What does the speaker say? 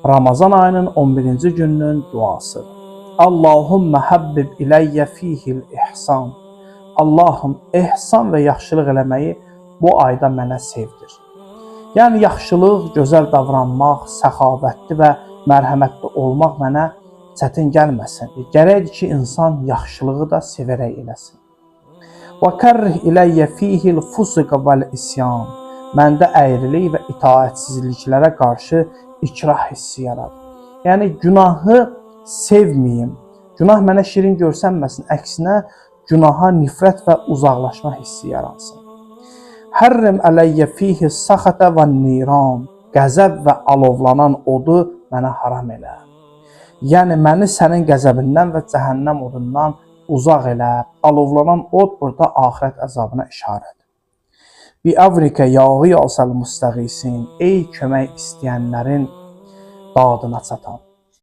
Ramazan ayının 11-ci gününün duası. Allahümme habbib iləyyə fihil ihsan. Allahım, ehsan və yaxşılıq eləməyi bu ayda mənə sevdir. Yəni, yaxşılıq, gözəl davranmaq, səxavətli və mərhəmətli olmaq mənə çətin gəlməsin. Gərəkdir ki, insan yaxşılığı da sevərək eləsin. Və kərrih iləyyə fihil fusuqa vəl isyan. Məndə əyrilik və itaətsizliklərə qarşı ikrah hissi yaradır. Yəni, günahı sevməyim, günah mənə şirin görsənməsin, əksinə günaha nifrət və uzaqlaşma hissi yaransın. Hərrim ələyyə fihi səxətə və niran. Qəzəb və alovlanan odu mənə haram elə. Yəni, məni sənin qəzəbindən və cəhənnəm odundan uzaq elə. Alovlanan od burada axirət əzabına işarədir. Biəvrikə yağı yasəl müstəğisin. Ey kömək istəyənlərin dadına çatan.